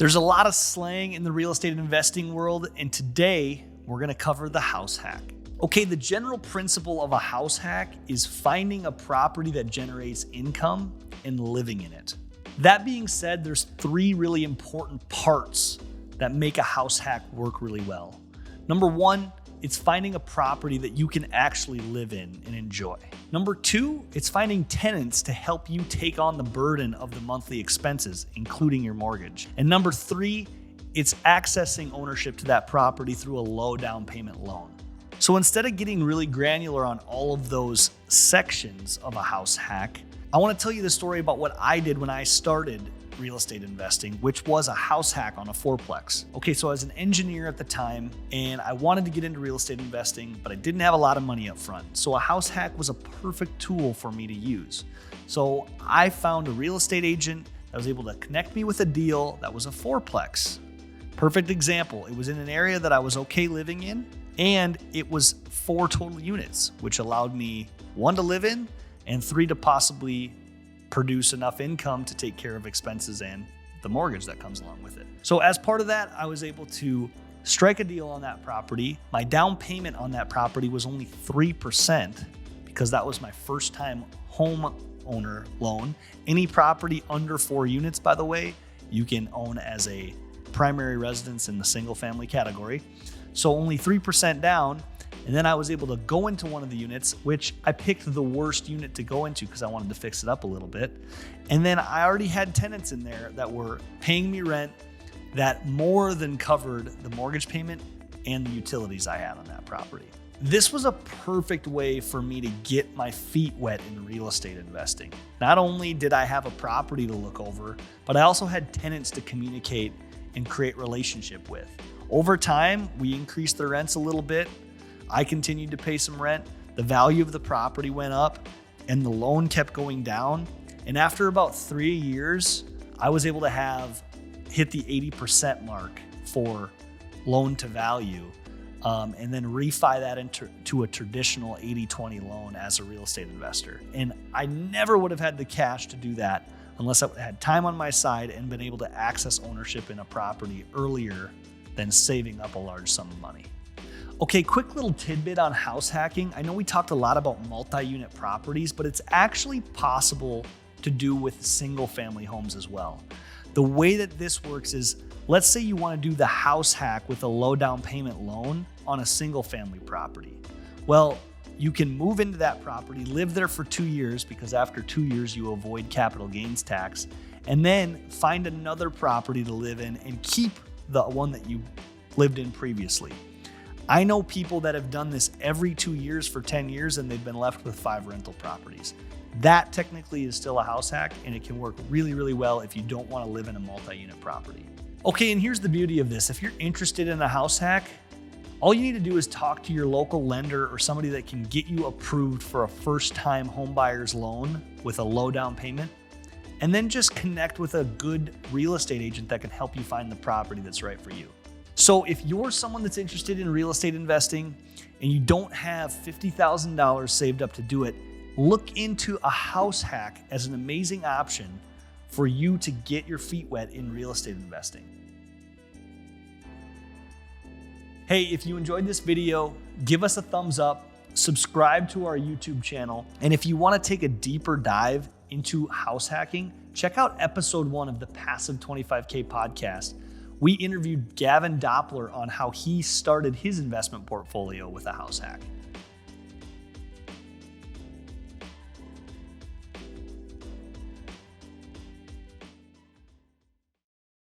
There's a lot of slang in the real estate investing world, and today we're going to cover the house hack. Okay, the general principle of a house hack is finding a property that generates income and living in it. That being said, there's three really important parts that make a house hack work really well. Number one, it's finding a property that you can actually live in and enjoy. Number two, it's finding tenants to help you take on the burden of the monthly expenses, including your mortgage. And number three, it's accessing ownership to that property through a low down payment loan. So instead of getting really granular on all of those sections of a house hack, I want to tell you the story about what I did when I started real estate investing, which was a house hack on a fourplex. Okay, so I was an engineer at the time and I wanted to get into real estate investing, but I didn't have a lot of money up front. So a house hack was a perfect tool for me to use. So I found a real estate agent that was able to connect me with a deal that was a fourplex. Perfect example. It was in an area that I was okay living in, and it was 4 total units, which allowed me 1 to live in and 3 to possibly produce enough income to take care of expenses and the mortgage that comes along with it. So as part of that, I was able to strike a deal on that property. My down payment on that property was only 3% because that was my first time home owner loan. Any property under 4 units, by the way, you can own as a primary residence in the single family category. So only 3% down. And then I was able to go into one of the units, which I picked the worst unit to go into because I wanted to fix it up a little bit. And then I already had tenants in there that were paying me rent that more than covered the mortgage payment and the utilities I had on that property. This was a perfect way for me to get my feet wet in real estate investing. Not only did I have a property to look over, but I also had tenants to communicate and create relationship with. Over time, we increased the rents a little bit. I continued to pay some rent. The value of the property went up and the loan kept going down. And after about 3 years, I was able to hit the 80% mark for loan to value, and then refi that into a traditional 80-20 loan as a real estate investor. And I never would have had the cash to do that unless I had time on my side and been able to access ownership in a property earlier than saving up a large sum of money. Okay, quick little tidbit on house hacking. I know we talked a lot about multi-unit properties, but it's actually possible to do with single family homes as well. The way that this works is, let's say you want to do the house hack with a low down payment loan on a single family property. Well, you can move into that property, live there for 2 years because after 2 years you avoid capital gains tax, and then find another property to live in and keep the one that you lived in previously. I know people that have done this every 2 years for 10 years and they've been left with 5 rental properties. That technically is still a house hack, and it can work really, really well if you don't want to live in a multi-unit property. Okay, and here's the beauty of this. If you're interested in a house hack, all you need to do is talk to your local lender or somebody that can get you approved for a first-time home buyer's loan with a low down payment, and then just connect with a good real estate agent that can help you find the property that's right for you. So if you're someone that's interested in real estate investing and you don't have $50,000 saved up to do it, look into a house hack as an amazing option for you to get your feet wet in real estate investing. Hey, if you enjoyed this video, give us a thumbs up, subscribe to our YouTube channel, and if you want to take a deeper dive into house hacking, check out episode 1 of the Passive 25K podcast. We interviewed Gavin Doppler on how he started his investment portfolio with a house hack.